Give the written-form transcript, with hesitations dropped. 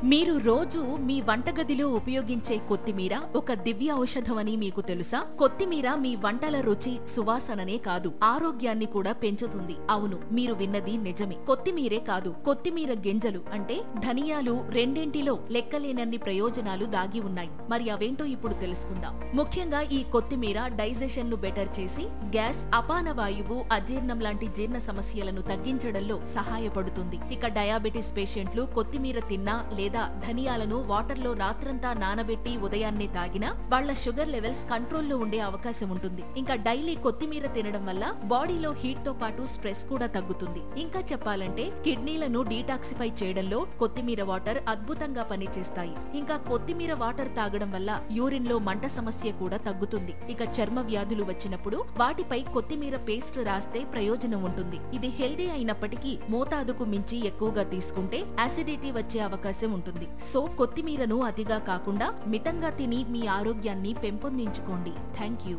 మీరు రోజు మీ వంటగదిలో ఉపయోగించే కొత్తిమీర ఒక దివ్య ఔషధమని మీకు తెలుసా? కొత్తిమీర మీ వంటల రుచి, సువాసననే కాదు, ఆరోగ్యాన్ని కూడా పెంచుతుంది. అవును, మీరు విన్నది నిజమే. కొత్తిమీరే కాదు, కొత్తిమీర గింజలు అంటే ధనియాలు రెండింటిలో లెక్కలేనన్ని ప్రయోజనాలు దాగి ఉన్నాయి. మరి అవేంటో ఇప్పుడు తెలుసుకుందాం. ముఖ్యంగా ఈ కొత్తిమీర డైజెషన్ ను బెటర్ చేసి గ్యాస్, అపాన వాయువు, అజీర్ణం లాంటి జీర్ణ సమస్యలను తగ్గించడంలో సహాయపడుతుంది. ఇక డయాబెటిస్ పేషెంట్లు కొత్తిమీర తిన్నా లేదా ధనియాలను వాటర్లో రాత్రంతా నానబెట్టి ఉదయాన్నే తాగినా వాళ్ల షుగర్ లెవెల్స్ కంట్రోల్లో ఉండే అవకాశం ఉంటుంది. ఇంకా డైలీ కొత్తిమీర తినడం వల్ల బాడీలో హీట్ తో పాటు స్ట్రెస్ కూడా తగ్గుతుంది. ఇంకా చెప్పాలంటే కిడ్నీలను డీటాక్సిఫై చేయడంలో కొత్తిమీర వాటర్ అద్భుతంగా పనిచేస్తాయి. ఇంకా కొత్తిమీర వాటర్ తాగడం వల్ల యూరిన్ లో మంట సమస్య కూడా తగ్గుతుంది. ఇక చర్మ వ్యాధులు వచ్చినప్పుడు వాటిపై కొత్తిమీర పేస్ట్ రాస్తే ప్రయోజనం ఉంటుంది. ఇది హెల్దీ అయినప్పటికీ మోతాదుకు మించి ఎక్కువగా తీసుకుంటే అసిడిటీ వచ్చే అవకాశం ఉంటుంది. సో కొత్తిమీరను అతిగా కాకుండా మితంగా తిని మీ ఆరోగ్యాన్ని పెంపొందించుకోండి. Thank you.